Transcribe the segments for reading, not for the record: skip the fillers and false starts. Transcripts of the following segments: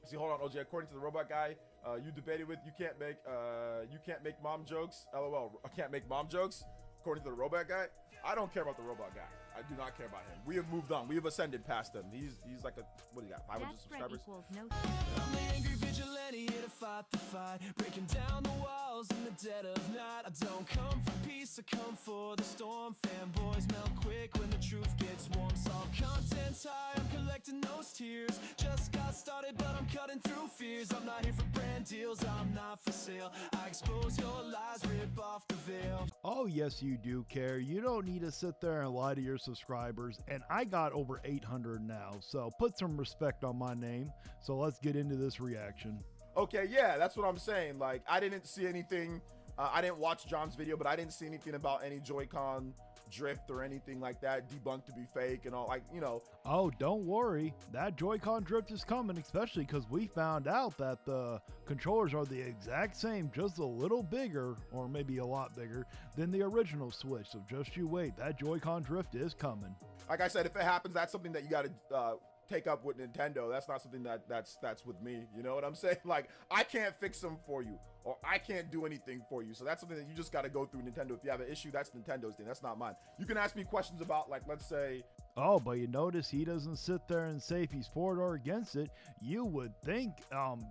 See, hold on, OJ. According to the robot guy, you debated with, you can't make mom jokes. LOL. I can't make mom jokes. According to the robot guy, I don't care about the robot guy. I do not care about him. We have moved on. We have ascended past him. He's like a, what do you got? 500 subscribers. No. I'm the angry vigilante here to fight the fight, breaking down the walls in the dead of night. I don't come for peace, I come for the storm. Fanboys melt quick when the truth gets warm. Solve content high, I'm collecting those tears. Just got started, but I'm cutting through fears. I'm not here for brand deals, I'm not for sale. I expose your lies, rip off the veil. Oh yes, you do care. You don't need to sit there and lie to your subscribers, and I got over 800 now, so put some respect on my name. So let's get into this reaction. Okay, yeah, that's what I'm saying. Like, I didn't see anything. I didn't watch John's video, but I didn't see anything about any Joy-Con drift or anything like that, debunked to be fake and all, like, you know. Oh, don't worry, that Joy-Con drift is coming, especially because we found out that the controllers are the exact same, just a little bigger, or maybe a lot bigger than the original Switch. So just you wait, that Joy-Con drift is coming. Like I said, if it happens, that's something that you got to take up with Nintendo. That's not something that's with me. You know what I'm saying? Like, I can't fix them for you, or I can't do anything for you. So that's something that you just got to go through Nintendo. If you have an issue, that's Nintendo's thing. That's not mine. You can ask me questions about, like, let's say. Oh, but you notice he doesn't sit there and say if he's for it or against it. You would think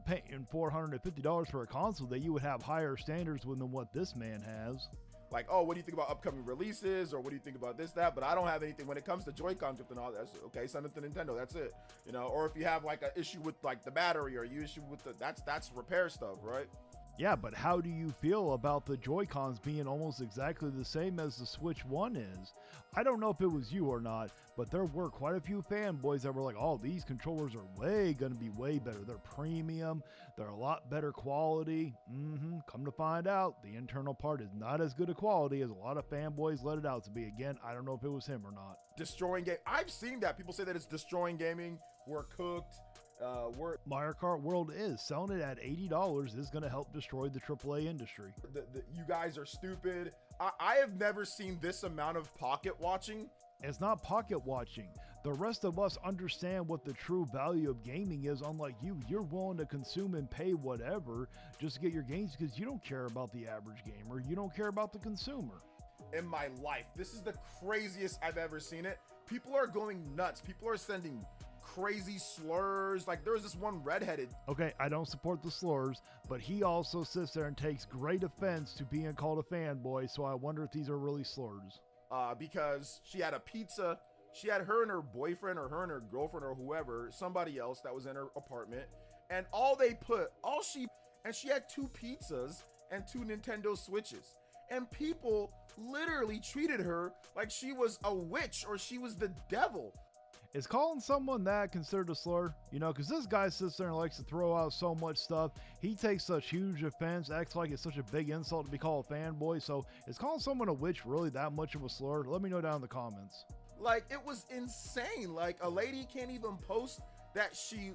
paying $450 for a console that you would have higher standards than what this man has. Like, oh, what do you think about upcoming releases, or what do you think about this, that? But I don't have anything when it comes to Joy-Con drift and all that. Okay, send it to Nintendo. That's it. You know, or if you have like an issue with like the battery, or you issue with the that's repair stuff, right? Yeah, but how do you feel about the Joy-Cons being almost exactly the same as the Switch 1 is? I don't know if it was you or not, but there were quite a few fanboys that were like, oh, these controllers are going to be way better. They're premium. They're a lot better quality. Come to find out, the internal part is not as good a quality as a lot of fanboys let it out to be. Again, I don't know if it was him or not. Destroying game. I've seen that. People say that it's destroying gaming. We're cooked. Mario Kart World is selling it at $80 is going to help destroy the AAA industry. You guys are stupid. I have never seen this amount of pocket watching. It's not pocket watching. The rest of us understand what the true value of gaming is. Unlike you, you're willing to consume and pay whatever just to get your games because you don't care about the average gamer. You don't care about the consumer. In my life, this is the craziest I've ever seen it. People are going nuts. People are sending crazy slurs. Like, there was this one redheaded. Okay, I don't support the slurs, but he also sits there and takes great offense to being called a fanboy, so I wonder if these are really slurs. Because she had a pizza. She had her and her boyfriend, or her and her girlfriend, or whoever, somebody else that was in her apartment, and she had 2 pizzas and 2 Nintendo Switches. And people literally treated her like she was a witch or she was the devil. Is calling someone that considered a slur? You know, because this guy sits there and likes to throw out so much stuff. He takes such huge offense, acts like it's such a big insult to be called a fanboy. So is calling someone a witch really that much of a slur? Let me know down in the comments. Like, it was insane. Like, a lady can't even post that she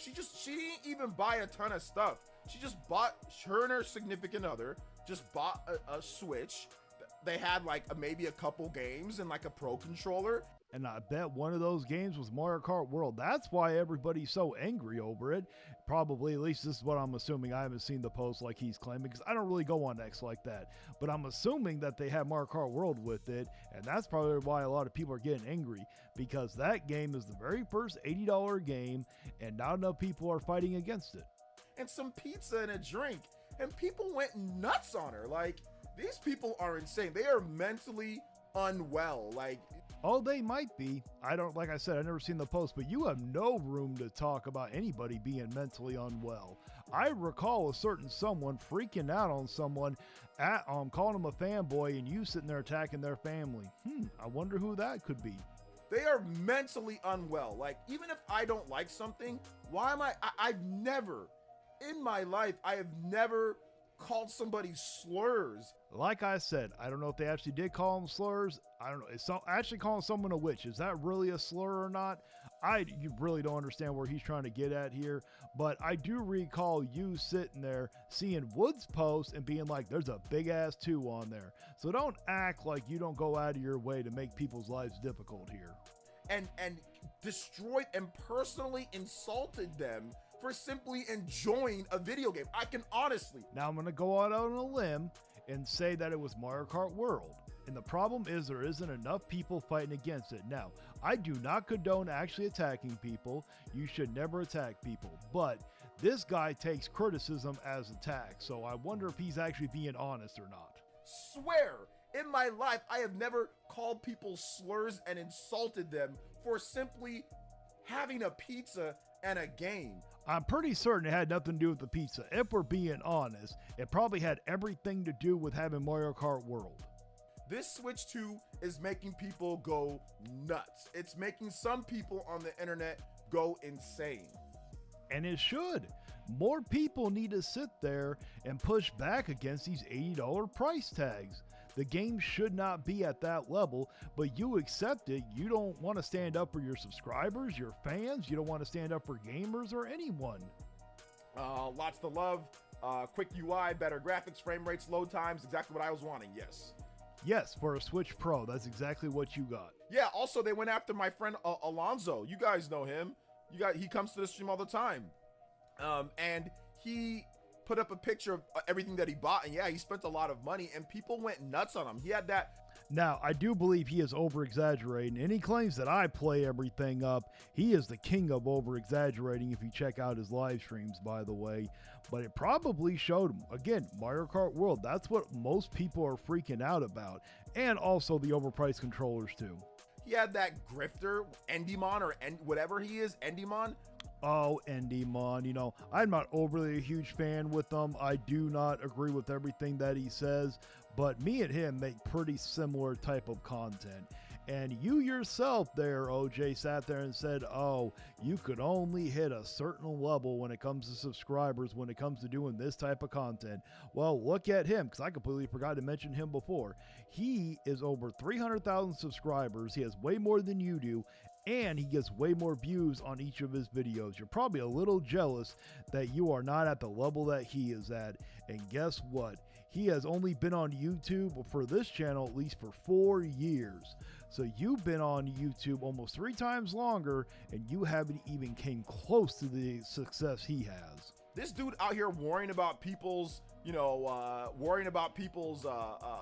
didn't even buy a ton of stuff. She just bought, her and her significant other just bought a Switch. They had like maybe a couple games and like a Pro controller. And I bet one of those games was Mario Kart World. That's why everybody's so angry over it. Probably, at least this is what I'm assuming. I haven't seen the post like he's claiming because I don't really go on X like that. But I'm assuming that they have Mario Kart World with it. And that's probably why a lot of people are getting angry, because that game is the very first $80 game and not enough people are fighting against it. And some pizza and a drink. And people went nuts on her. Like, these people are insane. They are mentally unwell. Like, oh, they might be. I don't, like I said, I've never seen the post, but you have no room to talk about anybody being mentally unwell. I recall a certain someone freaking out on someone at calling them a fanboy, and you sitting there attacking their family. I wonder who that could be. They are mentally unwell. Like, even if I don't like something, why am I've never in my life, I have never called somebody slurs. Like I said, I don't know if they actually did call them slurs. I don't know. Is actually calling someone a witch, is that really a slur or not? You really don't understand where he's trying to get at here. But I do recall you sitting there seeing Wood's post and being like, there's a big ass 2 on there. So don't act like you don't go out of your way to make people's lives difficult here. And destroyed and personally insulted them for simply enjoying a video game. I can honestly. Now I'm going to go out on a limb and say that it was Mario Kart World. And the problem is there isn't enough people fighting against it. Now, I do not condone actually attacking people. You should never attack people. But this guy takes criticism as attack. So I wonder if he's actually being honest or not. Swear, in my life, I have never called people slurs and insulted them for simply having a pizza and a game. I'm pretty certain it had nothing to do with the pizza. If we're being honest, it probably had everything to do with having Mario Kart World. This Switch 2 is making people go nuts. It's making some people on the internet go insane. And it should. More people need to sit there and push back against these $80 price tags. The game should not be at that level, but you accept it. You don't want to stand up for your subscribers, your fans. You don't want to stand up for gamers or anyone. Lots to love. Quick UI, better graphics, frame rates, load times. Exactly what I was wanting, yes. Yes, for a Switch Pro, that's exactly what you got. Yeah, also they went after my friend Alonzo. You guys know him. He comes to the stream all the time. And he put up a picture of everything that he bought, and yeah, he spent a lot of money, and people went nuts on him. He had that. Now, I do believe he is over-exaggerating, and he claims that I play everything up. He is the king of over-exaggerating if you check out his live streams, by the way. But it probably showed him. Again, Mario Kart World, that's what most people are freaking out about. And also the overpriced controllers, too. He had that grifter, Endymon, or whatever he is, Endymon. Oh, Endymon, you know, I'm not overly a huge fan with him. I do not agree with everything that he says, but me and him make pretty similar type of content. And you yourself there, OJ, sat there and said, oh, you could only hit a certain level when it comes to subscribers, when it comes to doing this type of content. Well, look at him, because I completely forgot to mention him before. He is over 300,000 subscribers. He has way more than you do. And he gets way more views on each of his videos. You're probably a little jealous that you are not at the level that he is at. And guess what? He has only been on YouTube for this channel at least for 4 years. So you've been on YouTube almost 3 times longer, and you haven't even came close to the success he has. This dude out here worrying about people's,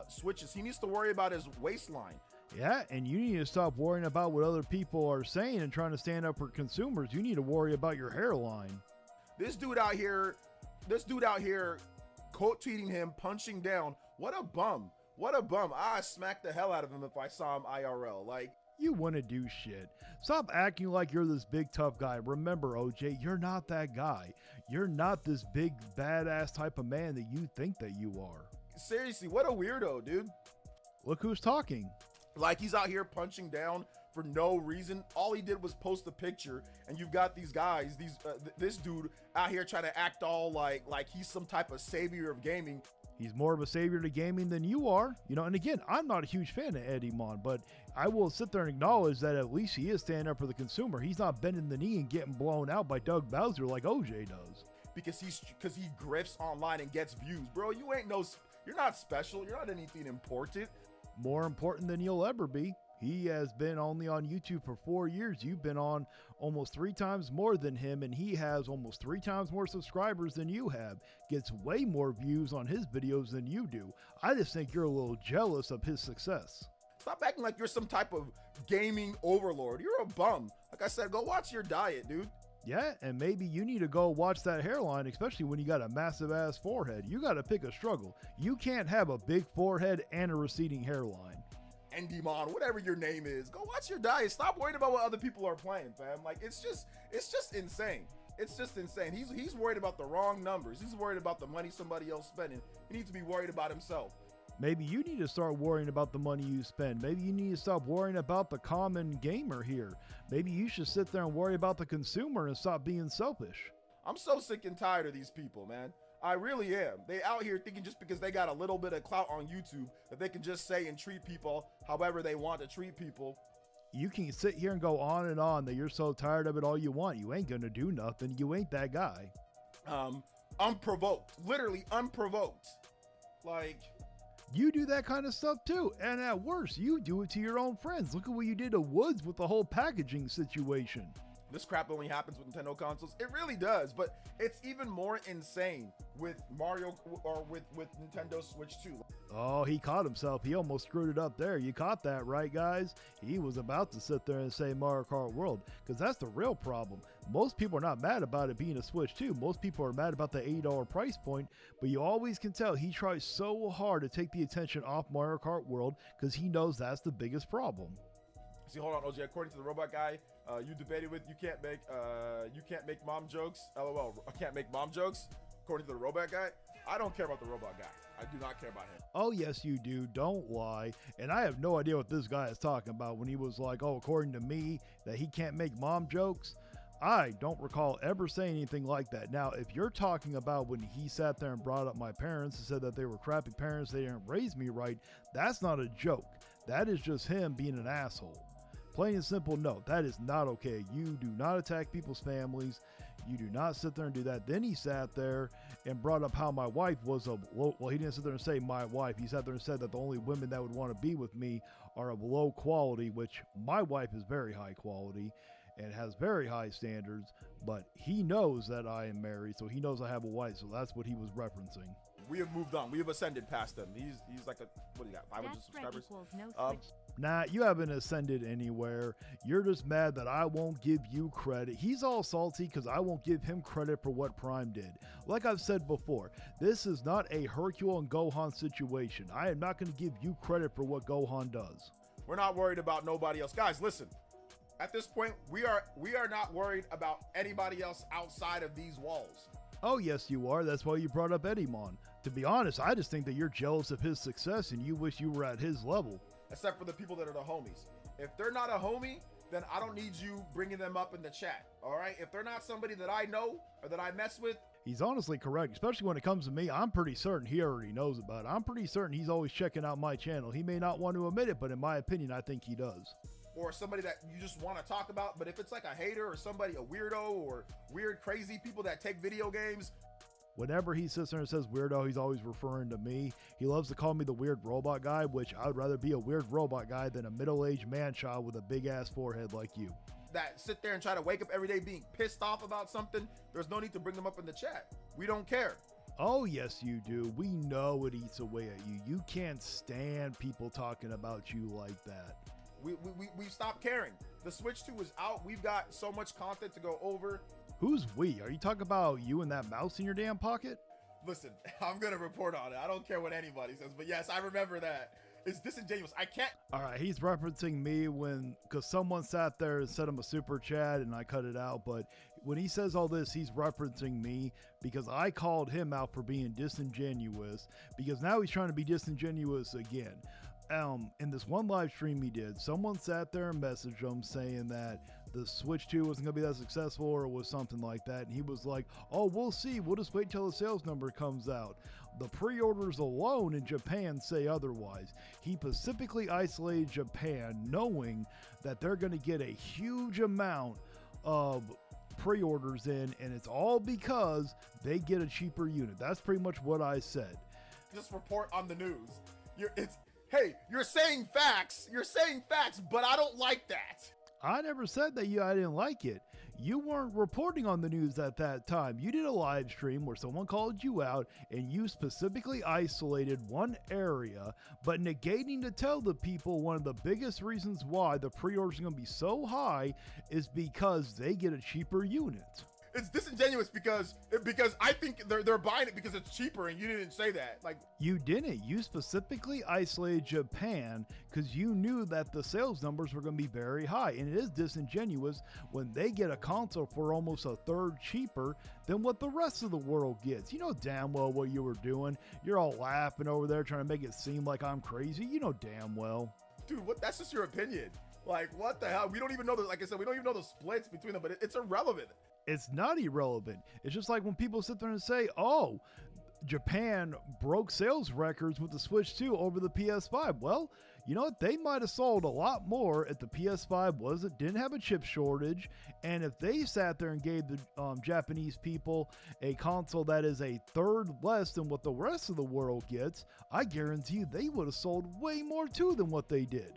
switches. He needs to worry about his waistline. Yeah, and you need to stop worrying about what other people are saying and trying to stand up for consumers. You need to worry about your hairline. This dude out here quote tweeting him, punching down. What a bum. What a bum. I'd smack the hell out of him if I saw him IRL. Like, you wouldn't do shit. Stop acting like you're this big tough guy. Remember, OJ, you're not that guy. You're not this big badass type of man that you think that you are. Seriously, what a weirdo, dude. Look who's talking. Like, he's out here punching down for no reason. All he did was post a picture, and you've got these guys, this dude out here trying to act all like he's some type of savior of gaming. He's more of a savior to gaming than you are. You know, and again, I'm not a huge fan of Endymon, but I will sit there and acknowledge that at least he is standing up for the consumer. He's not bending the knee and getting blown out by Doug Bowser like OJ does. Because he grifts online and gets views. Bro, you're not special. You're not anything important. More important than you'll ever be. He has been only on YouTube for 4 years. You've been on almost 3 times more than him, and he has almost 3 times more subscribers than you have. Gets way more views on his videos than you do. I just think you're a little jealous of his success. Stop acting like you're some type of gaming overlord. You're a bum. Like I said, go watch your diet, dude. Yeah, and maybe you need to go watch that hairline, especially when you got a massive ass forehead. You got to pick a struggle. You can't have a big forehead and a receding hairline. Endymon, whatever your name is, go watch your diet. Stop worrying about what other people are playing, fam. Like, it's just insane. It's just insane. He's worried about the wrong numbers. He's worried about the money somebody else spending. He needs to be worried about himself. Maybe you need to start worrying about the money you spend. Maybe you need to stop worrying about the common gamer here. Maybe you should sit there and worry about the consumer and stop being selfish. I'm so sick and tired of these people, man. I really am. They out here thinking just because they got a little bit of clout on YouTube that they can just say and treat people however they want to treat people. You can sit here and go on and on that you're so tired of it all you want. You ain't gonna do nothing. You ain't that guy. Unprovoked. Literally unprovoked. Like, you do that kind of stuff too, and at worst, you do it to your own friends. Look at what you did to Woods with the whole packaging situation. this crap only happens with Nintendo consoles. It really does, but it's even more insane with Mario or with Nintendo Switch 2. Oh, he caught himself. He almost screwed it up there. You caught that, right, guys? He was about to sit there and say Mario Kart World, because that's the real problem. Most people are not mad about it being a Switch 2. Most people are mad about the $80 price point, but you always can tell he tries so hard to take the attention off Mario Kart World because he knows that's the biggest problem. See, hold on, OG. According to the robot guy, you debated with, you can't make mom jokes. LOL. I can't make mom jokes. According to the robot guy, I don't care about the robot guy. I do not care about him. Oh, yes, you do. Don't lie. And I have no idea what this guy is talking about when he was like, oh, according to me, that he can't make mom jokes. I don't recall ever saying anything like that. Now, if you're talking about when he sat there and brought up my parents and said that they were crappy parents, they didn't raise me right, that's not a joke. That is just him being an asshole. Plain and simple, no, that is not okay. You do not attack people's families. You do not sit there and do that. Then he sat there and brought up how my wife was well, he didn't sit there and say my wife. He sat there and said that the only women that would want to be with me are of low quality, which my wife is very high quality and has very high standards, but he knows that I am married, so he knows I have a wife, so that's what he was referencing. We have moved on. We have ascended past them. He's like what do you got, 500 subscribers? Nah, you haven't ascended anywhere. You're just mad that I won't give you credit. He's all salty because I won't give him credit for what Prime did. Like I've said before, this is not a Hercule and Gohan situation. I am not going to give you credit for what Gohan does. We're not worried about nobody else. Guys, listen. At this point, we are not worried about anybody else outside of these walls. Oh, yes, you are. That's why you brought up Eddymon. To be honest, I just think that you're jealous of his success and you wish you were at his level. Except for the people that are the homies. If they're not a homie, then I don't need you bringing them up in the chat. All right? If they're not somebody that I know or that I mess with. He's honestly correct, especially when it comes to me. I'm pretty certain he already knows about it. I'm pretty certain he's always checking out my channel. He may not want to admit it, but in my opinion, I think he does. Or somebody that you just want to talk about. But if it's like a hater or somebody, a weirdo or weird, crazy people that take video games. Whenever he sits there and says weirdo, he's always referring to me. He loves to call me the weird robot guy, which I would rather be a weird robot guy than a middle-aged man-child with a big-ass forehead like you. That sit there and try to wake up every day being pissed off about something, there's no need to bring them up in the chat. We don't care. Oh, yes, you do. We know it eats away at you. You can't stand people talking about you like that. We stopped caring. The Switch 2 is out. We've got so much content to go over. Who's we? Are you talking about you and that mouse in your damn pocket? Listen, I'm going to report on it. I don't care what anybody says, but yes, I remember that. It's disingenuous. I can't. All right, he's referencing me because someone sat there and sent him a super chat and I cut it out. But when he says all this, he's referencing me because I called him out for being disingenuous because now he's trying to be disingenuous again. In this one live stream he did, someone sat there and messaged him saying that the Switch 2 wasn't going to be that successful or it was something like that. And he was like, oh, we'll see. We'll just wait till the sales number comes out. The pre-orders alone in Japan say otherwise. He specifically isolated Japan knowing that they're going to get a huge amount of pre-orders in, and it's all because they get a cheaper unit. That's pretty much what I said. Just report on the news. Hey, you're saying facts, but I don't like that. I never said that I didn't like it. You weren't reporting on the news at that time. You did a live stream where someone called you out and you specifically isolated one area, but negating to tell the people one of the biggest reasons why the pre-orders are going to be so high is because they get a cheaper unit. It's disingenuous because I think they're buying it because it's cheaper, and you didn't say that. Like, you didn't. You specifically isolated Japan because you knew that the sales numbers were going to be very high, and it is disingenuous when they get a console for almost a third cheaper than what the rest of the world gets. You know damn well what you were doing. You're all laughing over there trying to make it seem like I'm crazy. You know damn well. Dude, that's just your opinion. Like, what the hell? We don't even know like I said, we don't even know the splits between them, but it's irrelevant. It's not irrelevant. It's just like when people sit there and say, oh, Japan broke sales records with the Switch 2 over the PS5. Well, you know what? They might have sold a lot more if the PS5 didn't have a chip shortage. And if they sat there and gave the Japanese people a console that is a third less than what the rest of the world gets, I guarantee you they would have sold way more too than what they did.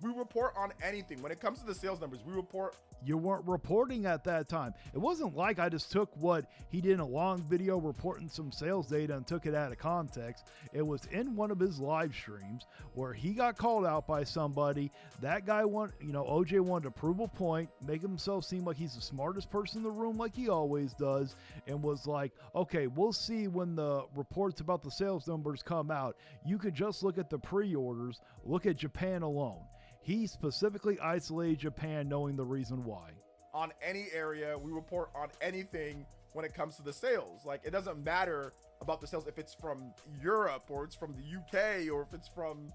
We report on anything. When it comes to the sales numbers, we report You weren't reporting at that time. It wasn't like I just took what he did in a long video reporting some sales data and took it out of context. It was in one of his live streams where he got called out by somebody. That guy OJ wanted to prove a point, make himself seem like he's the smartest person in the room like he always does, and was like, okay, we'll see when the reports about the sales numbers come out. You could just look at the pre-orders, look at Japan alone. He specifically isolated Japan, knowing the reason why. On any area, we report on anything when it comes to the sales. Like, it doesn't matter about the sales if it's from Europe or it's from the UK or if it's from,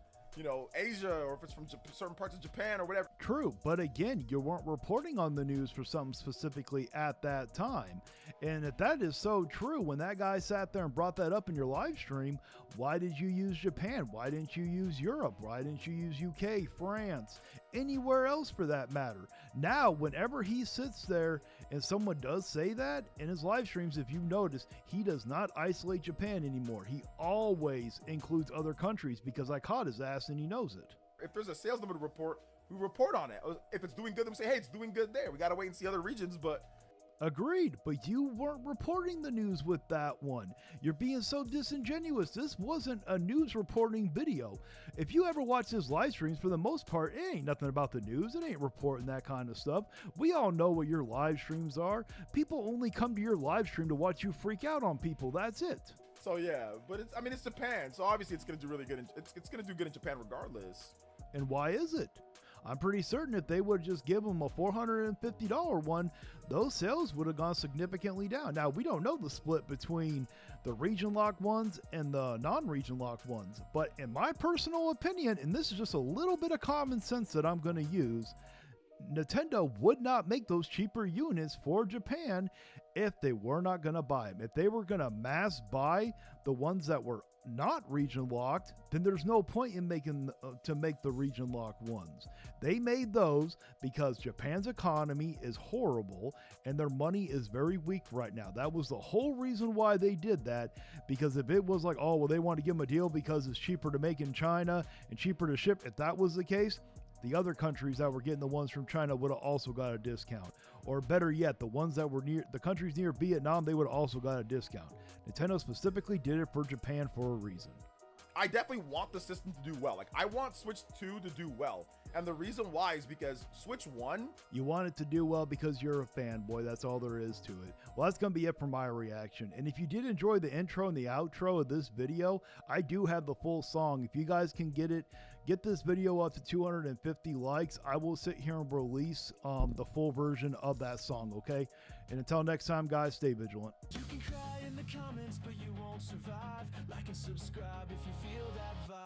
Asia or if it's from certain parts of Japan or whatever. True, but again, you weren't reporting on the news for something specifically at that time. And if that is so true, when that guy sat there and brought that up in your live stream, why did you use Japan? Why didn't you use Europe? Why didn't you use UK, France, anywhere else for that matter? Now, whenever he sits there and someone does say that in his live streams, if you notice, he does not isolate Japan anymore. He always includes other countries because I caught his ass and he knows it. If there's a sales number to report, we report on it. If it's doing good, then we say, hey, it's doing good there. We got to wait and see other regions, but... Agreed, but you weren't reporting the news with that one. You're being so disingenuous. This wasn't a news reporting video. If you ever watch his live streams, for the most part, it ain't nothing about the news. It ain't reporting that kind of stuff. We all know what your live streams are. People only come to your live stream to watch you freak out on people. That's it. So yeah, but it's Japan. So obviously it's going to do really good. It's going to do good in Japan regardless. And why is it? I'm pretty certain if they would just give them a $450 one, those sales would have gone significantly down. Now, we don't know the split between the region lock ones and the non-region lock ones, but in my personal opinion, and this is just a little bit of common sense that I'm going to use, Nintendo would not make those cheaper units for Japan if they were not going to buy them. If they were going to mass buy the ones that were not region locked, then there's no point in making to make the region locked ones. They made those because Japan's economy is horrible and their money is very weak right now. That was the whole reason why they did that, because if it was like, oh, well, they want to give them a deal because it's cheaper to make in China and cheaper to ship, if that was the case, the other countries that were getting the ones from China would have also got a discount. Or better yet, the ones that were near the countries near Vietnam, they would have also got a discount. Nintendo specifically did it for Japan for a reason. I definitely want the system to do well. Like, I want Switch 2 to do well. And the reason why is because Switch 1... You want it to do well because you're a fanboy. That's all there is to it. Well, that's going to be it for my reaction. And if you did enjoy the intro and the outro of this video, I do have the full song. If you guys can get this video up to 250 likes, I will sit here and release the full version of that song, okay? And until next time, guys, stay vigilant. You can cry in the comments, but you won't survive. Like and subscribe if you feel that vibe.